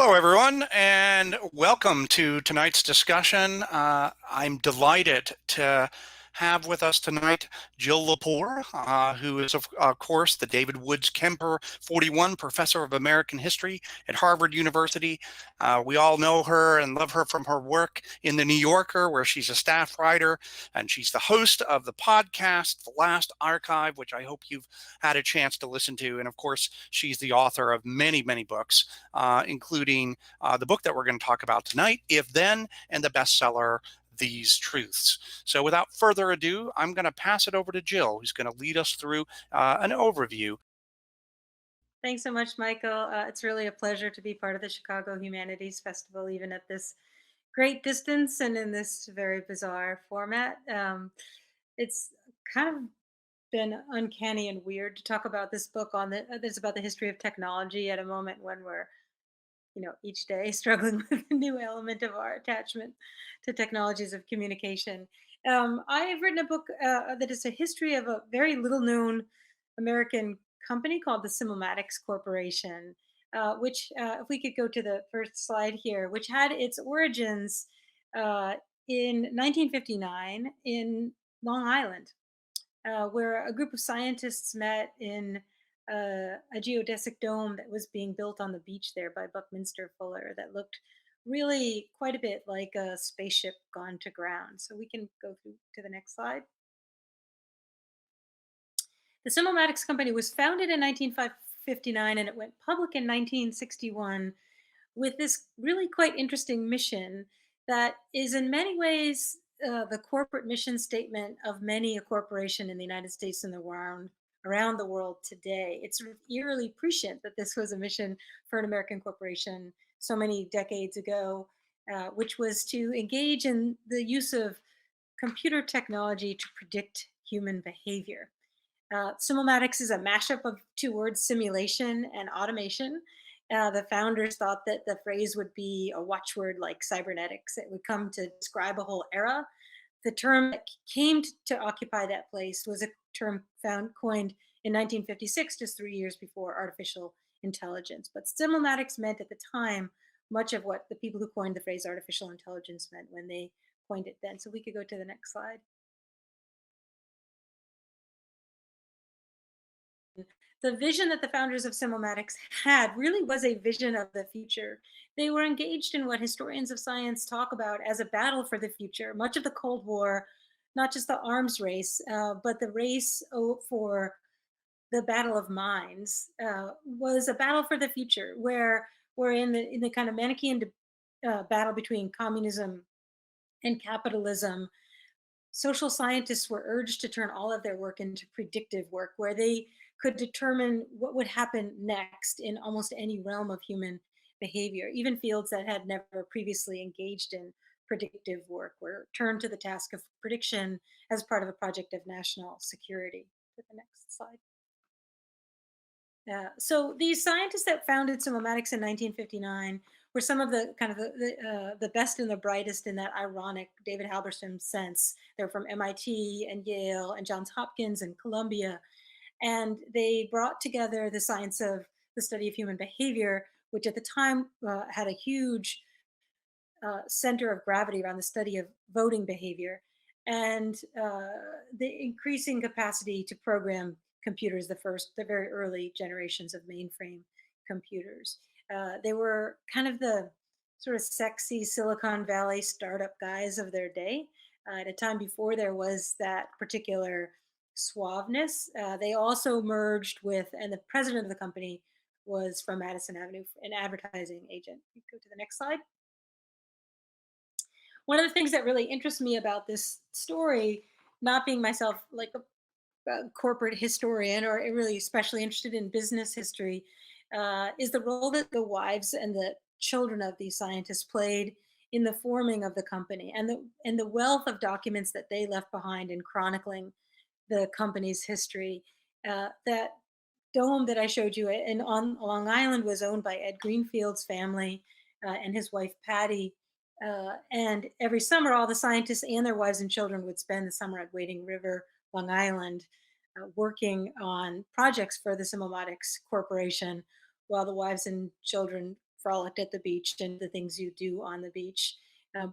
Hello, everyone, and welcome to tonight's discussion. I'm delighted to have with us tonight Jill Lepore, who is, of course, the David Woods Kemper 41 Professor of American History at Harvard University. We all know her and love her from her work in The New Yorker, where she's a staff writer, and she's the host of the podcast, The Last Archive, which I hope you've had a chance to listen to. And of course, she's the author of many, many books, including the book that we're going to talk about tonight, If Then, and the bestseller, These Truths. So without further ado, I'm going to pass it over to Jill, who's going to lead us through an overview. Thanks so much, Michael. It's really a pleasure to be part of the Chicago Humanities Festival, even at this great distance and in this very bizarre format. It's kind of been uncanny and weird to talk about this book that's about the history of technology at a moment when we're, each day struggling with a new element of our attachment to technologies of communication. I have written a book that is a history of a very little known American company called the Simulmatics Corporation, if we could go to the first slide here, which had its origins uh, in 1959 in Long Island, where a group of scientists met in a geodesic dome that was being built on the beach there by Buckminster Fuller that looked really quite a bit like a spaceship gone to ground. So we can go through to the next slide. The Simulmatics Company was founded in 1959 and it went public in 1961 with this really quite interesting mission that is in many ways the corporate mission statement of many a corporation in the United States and around the world today. It's sort of eerily prescient that this was a mission for an American corporation so many decades ago, which was to engage in the use of computer technology to predict human behavior. Simulmatics is a mashup of two words, simulation and automation. The founders thought that the phrase would be a watchword like cybernetics. It would come to describe a whole era. The term that came to occupy that place was a term coined in 1956, just 3 years before artificial intelligence. But simulmatics meant at the time much of what the people who coined the phrase artificial intelligence meant when they coined it then. So we could go to the next slide. The vision that the founders of Simulmatics had really was a vision of the future. They were engaged in what historians of science talk about as a battle for the future. Much of the Cold War, not just the arms race, but the race for the battle of minds, was a battle for the future, where we're in the kind of Manichaean battle between communism and capitalism. Social scientists were urged to turn all of their work into predictive work, where they could determine what would happen next in almost any realm of human behavior. Even fields that had never previously engaged in predictive work were turned to the task of prediction as part of a project of national security. To the next slide. So these scientists that founded Simulmatics in 1959 were some of the kind of the best and the brightest in that ironic David Halberstam sense. They're from MIT and Yale and Johns Hopkins and Columbia, and they brought together the science of the study of human behavior, which at the time had a huge center of gravity around the study of voting behavior, and the increasing capacity to program computers, the very early generations of mainframe computers. They were kind of the sort of sexy Silicon Valley startup guys of their day. At a time before there was that particular suaveness, they also merged with, and the president of the company was from Madison Avenue, an advertising agent. You go to the next slide. One of the things that really interests me about this story, not being myself like a corporate historian or really especially interested in business history, is the role that the wives and the children of these scientists played in the forming of the company and the wealth of documents that they left behind in chronicling the company's history. That dome that I showed you on Long Island was owned by Ed Greenfield's family and his wife Patty. And every summer, all the scientists and their wives and children would spend the summer at Wading River, Long Island, working on projects for the Simulmatics Corporation, while the wives and children frolicked at the beach and the things you do on the beach.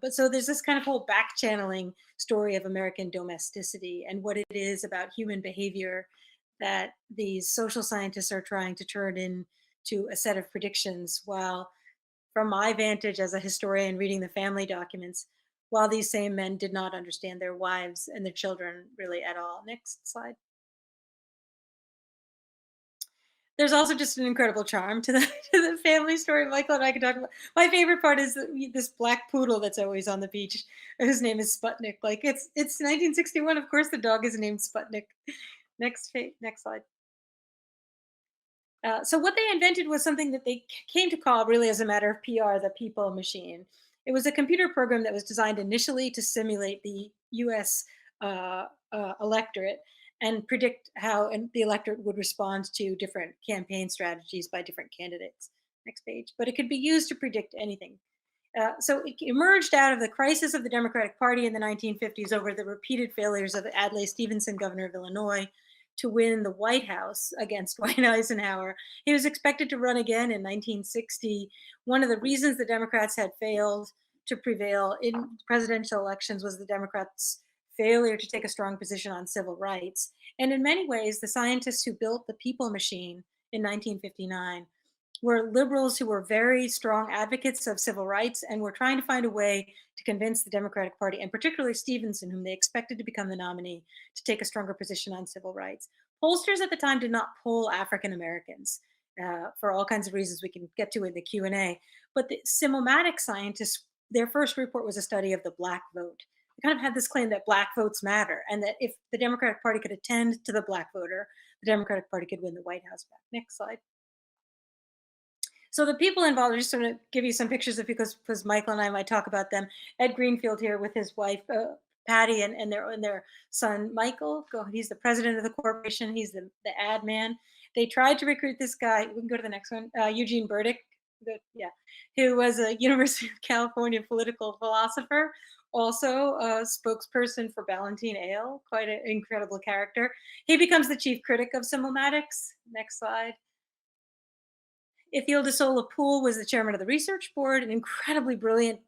But so there's this kind of whole back channeling story of American domesticity and what it is about human behavior that these social scientists are trying to turn into a set of predictions. While, from my vantage as a historian reading the family documents, while these same men did not understand their wives and their children really at all. Next slide. There's also just an incredible charm to the to the family story. Michael and I can talk about. My favorite part is this black poodle that's always on the beach. Whose name is Sputnik. Like it's 1961. Of course, the dog is named Sputnik. Next slide. So what they invented was something that they came to call, really as a matter of PR, the people machine. It was a computer program that was designed initially to simulate the U.S. Electorate and predict how the electorate would respond to different campaign strategies by different candidates. Next page. But it could be used to predict anything. So it emerged out of the crisis of the Democratic Party in the 1950s over the repeated failures of Adlai Stevenson, governor of Illinois, to win the White House against Dwight Eisenhower. He was expected to run again in 1960. One of the reasons the Democrats had failed to prevail in presidential elections was the Democrats' failure to take a strong position on civil rights. And in many ways, the scientists who built the people machine in 1959 were liberals who were very strong advocates of civil rights and were trying to find a way to convince the Democratic Party, and particularly Stevenson, whom they expected to become the nominee, to take a stronger position on civil rights. Pollsters at the time did not poll African Americans for all kinds of reasons we can get to in the Q&A. But the Simulmatics scientists, their first report was a study of the black vote. They kind of had this claim that black votes matter, and that if the Democratic Party could attend to the black voter, the Democratic Party could win the White House back. Next slide. So the people involved, I just want to give you some pictures of, because Michael and I might talk about them. Ed Greenfield here with his wife, Patty, and their son, Michael. He's the president of the corporation. He's the ad man. They tried to recruit this guy. We can go to the next one. Eugene Burdick, who was a University of California political philosopher, also a spokesperson for Ballantine Ale, quite an incredible character. He becomes the chief critic of Simulmatics. Next slide. Ithiel de Poole was the chairman of the research board, an incredibly brilliant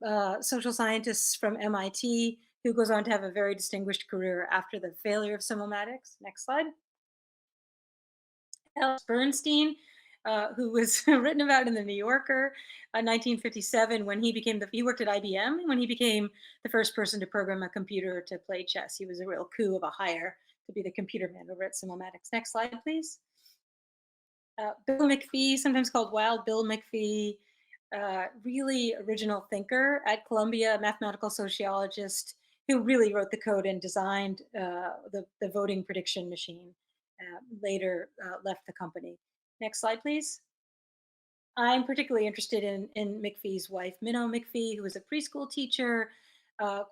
social scientist from MIT, who goes on to have a very distinguished career after the failure of Simulmatics. Next slide. Bernstein, who was written about in the New Yorker in 1957 when he worked at IBM when he became the first person to program a computer to play chess. He was a real coup of a hire to be the computer man over at Simulmatics. Next slide, please. Bill McAfee, sometimes called Wild Bill McAfee, really original thinker at Columbia, mathematical sociologist who really wrote the code and designed the voting prediction machine, later left the company. Next slide, please. I'm particularly interested in McAfee's wife, Minnow McAfee, who was a preschool teacher,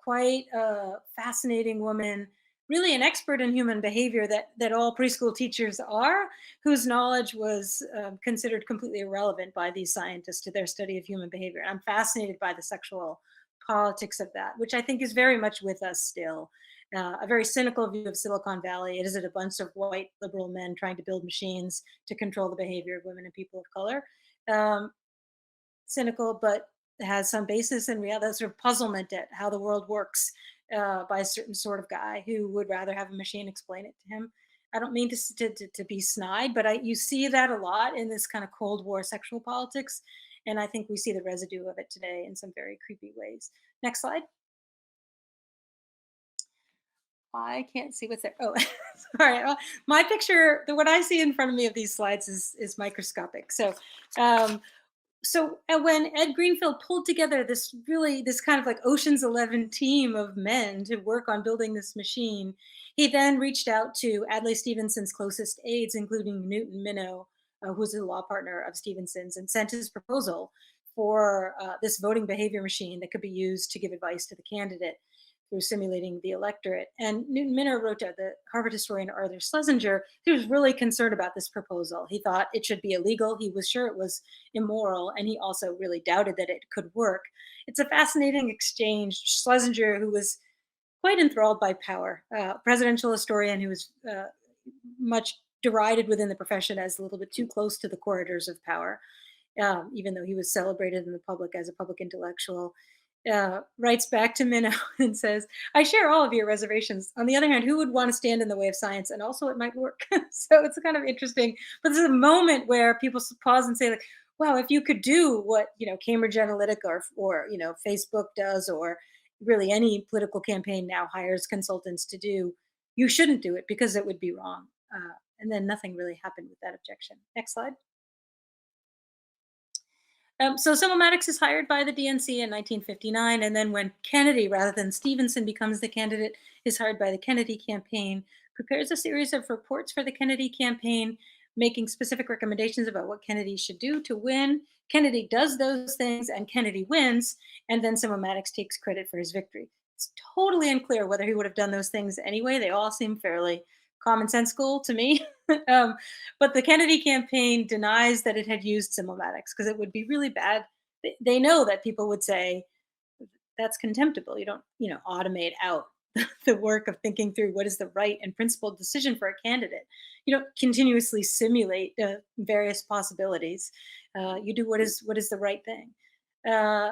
quite a fascinating woman, really an expert in human behavior that all preschool teachers are, whose knowledge was considered completely irrelevant by these scientists to their study of human behavior. And I'm fascinated by the sexual politics of that, which I think is very much with us still. A very cynical view of Silicon Valley. It is a bunch of white liberal men trying to build machines to control the behavior of women and people of color. Cynical, but has some basis in reality, that sort of puzzlement at how the world works by a certain sort of guy who would rather have a machine explain it to him. I don't mean to be snide, but you see that a lot in this kind of Cold War sexual politics. And I think we see the residue of it today in some very creepy ways. Next slide. I can't see what's there. Oh, sorry. My picture, what I see in front of me of these slides is microscopic. So when Ed Greenfield pulled together this kind of like Ocean's 11 team of men to work on building this machine, he then reached out to Adlai Stevenson's closest aides, including Newton Minnow, who's a law partner of Stevenson's, and sent his proposal for this voting behavior machine that could be used to give advice to the candidate through simulating the electorate. And Newton Minnow wrote to the Harvard historian Arthur Schlesinger. He was really concerned about this proposal. He thought it should be illegal. He was sure it was immoral. And he also really doubted that it could work. It's a fascinating exchange. Schlesinger, who was quite enthralled by power, presidential historian who was much derided within the profession as a little bit too close to the corridors of power. even though he was celebrated in the public as a public intellectual, writes back to Minnow and says, "I share all of your reservations. On the other hand, who would want to stand in the way of science? And also, it might work." So it's kind of interesting. But this is a moment where people pause and say, like, "Wow, if you could do what Cambridge Analytica or Facebook does, or really any political campaign now hires consultants to do, you shouldn't do it because it would be wrong." And then nothing really happened with that objection. Next slide. So Simulmatics is hired by the DNC in 1959, and then when Kennedy, rather than Stevenson, becomes the candidate, is hired by the Kennedy campaign, prepares a series of reports for the Kennedy campaign, making specific recommendations about what Kennedy should do to win. Kennedy does those things, and Kennedy wins, and then Simulmatics takes credit for his victory. It's totally unclear whether he would have done those things anyway. They all seem fairly commonsensical to me. um, but the Kennedy campaign denies that it had used Simulmatics because it would be really bad. They know that people would say that's contemptible. You don't, automate out the work of thinking through what is the right and principled decision for a candidate. You don't continuously simulate various possibilities. You do what is the right thing. Uh,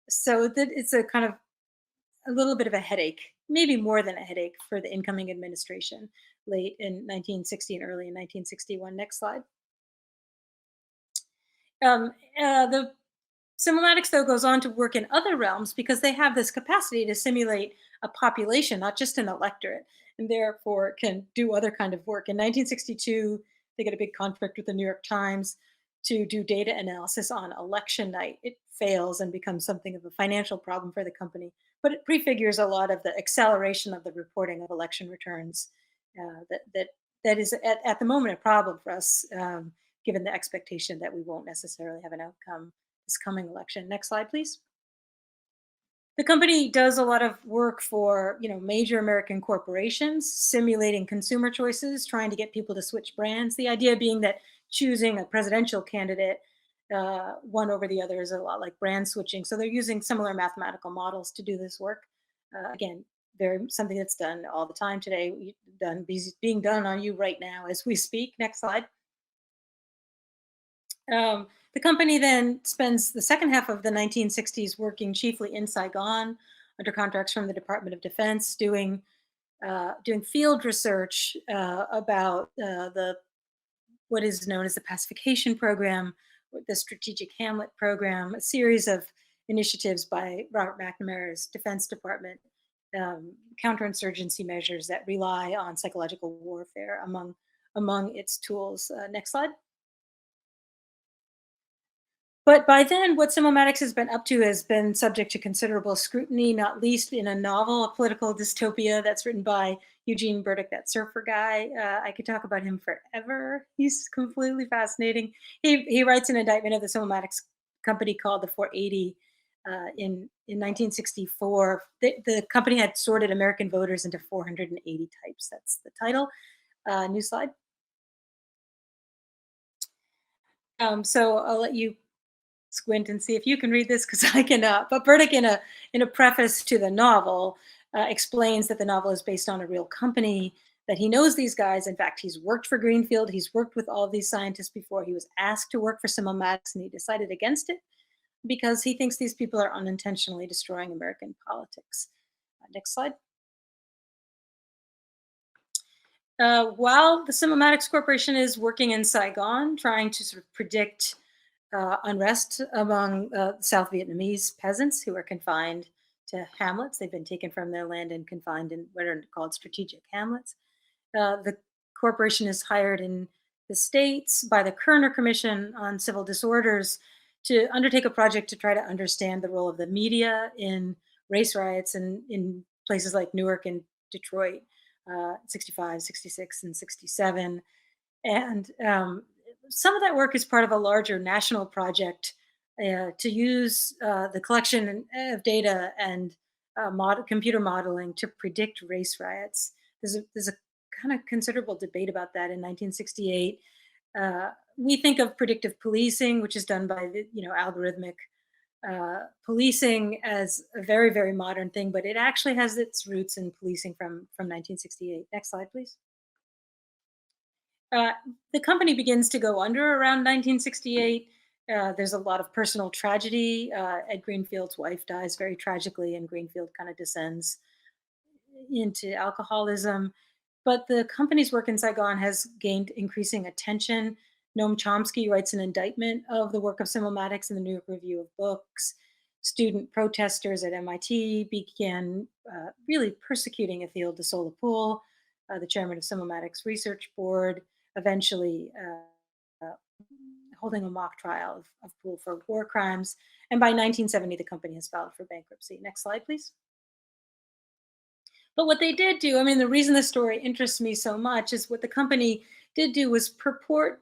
so that it's a kind of a little bit of a headache, maybe more than a headache for the incoming administration late in 1960 and early in 1961. Next slide. The Simulmatics, though, goes on to work in other realms because they have this capacity to simulate a population, not just an electorate, and therefore can do other kind of work. In 1962, they get a big contract with the New York Times to do data analysis on election night. It fails and becomes something of a financial problem for the company, but it prefigures a lot of the acceleration of the reporting of election returns that is at the moment a problem for us, given the expectation that we won't necessarily have an outcome this coming election. Next slide, please. The company does a lot of work for major American corporations, simulating consumer choices, trying to get people to switch brands. The idea being that choosing a presidential candidate one over the other is a lot like brand switching. So they're using similar mathematical models to do this work. Again, very something that's done all the time today, being done on you right now as we speak. Next slide. The company then spends the second half of the 1960s working chiefly in Saigon under contracts from the Department of Defense, doing field research about the what is known as the Pacification Program, the Strategic Hamlet Program, a series of initiatives by Robert McNamara's Defense Department, counterinsurgency measures that rely on psychological warfare among its tools. Next slide. But by then, what Simulmatics has been up to has been subject to considerable scrutiny, not least in a novel, a political dystopia that's written by Eugene Burdick, that surfer guy. I could talk about him forever. He's completely fascinating. He writes an indictment of the Simulmatics company called the 480 in 1964. The company had sorted American voters into 480 types. That's the title. New slide. So I'll let you squint and see if you can read this because I cannot. But Burdick, in a preface to the novel, explains that the novel is based on a real company, that he knows these guys. In fact, he's worked for Greenfield. He's worked with all of these scientists before. He was asked to work for Simulmatics, and he decided against it because he thinks these people are unintentionally destroying American politics. Next slide. While the Simulmatics Corporation is working in Saigon, trying to sort of predict unrest among South Vietnamese peasants who are confined to hamlets. They've been taken from their land and confined in what are called strategic hamlets. The corporation is hired in the States by the Kerner Commission on Civil Disorders to undertake a project to try to understand the role of the media in race riots in places like Newark and Detroit, 65, 66, and 67. And some of that work is part of a larger national project to use the collection of data and computer modeling to predict race riots. There's a kind of considerable debate about that in 1968. We think of predictive policing, which is done by the algorithmic policing, as a very, very modern thing, but it actually has its roots in policing from 1968. Next slide, please. Uh, the company begins to go under around 1968. There's a lot of personal tragedy. Ed Greenfield's wife dies very tragically, and Greenfield kind of descends into alcoholism. But the company's work in Saigon has gained increasing attention. Noam Chomsky writes an indictment of the work of Simulmatics in the New York Review of Books. Student protesters at MIT began really persecuting Athil de Solapool, the chairman of Simulmatics Research Board, eventually holding a mock trial of Poole for war crimes. And by 1970, the company has filed for bankruptcy. Next slide, please. But what they did do, I mean, the reason the story interests me so much is what the company did do was purport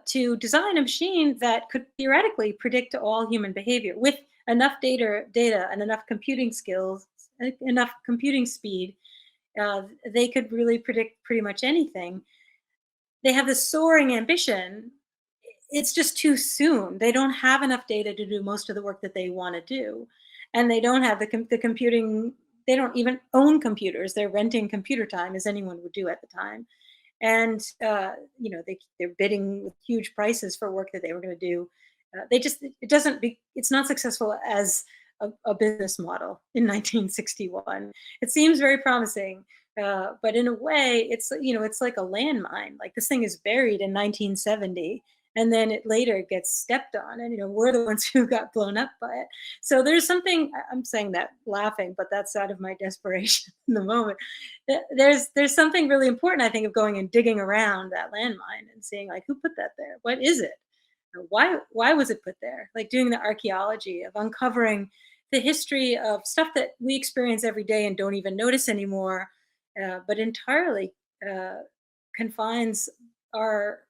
to design a machine that could theoretically predict all human behavior with enough data and enough computing skills, enough computing speed. They could really predict pretty much anything. They have this soaring ambition. It's just too soon. They don't have enough data to do most of the work that they want to do. And they don't have the computing, they don't even own computers. They're renting computer time, as anyone would do at the time. And, you know, they're bidding with huge prices for work that they were going to do. It's not successful as a business model in 1961. It seems very promising, but in a way, it's, you know, it's like a landmine. Like this thing is buried in 1970, and then it later gets stepped on, and, you know, we're the ones who got blown up by it. So there's something, I'm saying that laughing, but that's out of my desperation in the moment. There's something really important, I think, of going and digging around that landmine and seeing, like, who put that there? What is it? Why was it put there? Like doing the archaeology of uncovering the history of stuff that we experience every day and don't even notice anymore, but entirely confines our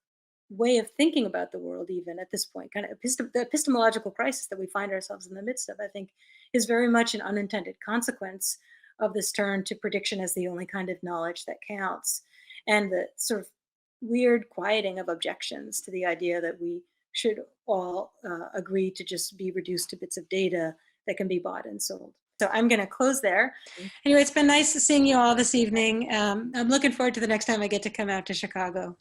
way of thinking about the world, even at this point. Kind of the epistemological crisis that we find ourselves in the midst of, I think, is very much an unintended consequence of this turn to prediction as the only kind of knowledge that counts, and the sort of weird quieting of objections to the idea that we should all agree to just be reduced to bits of data that can be bought and sold. So I'm going to close there. Anyway, it's been nice seeing you all this evening. I'm looking forward to the next time I get to come out to Chicago.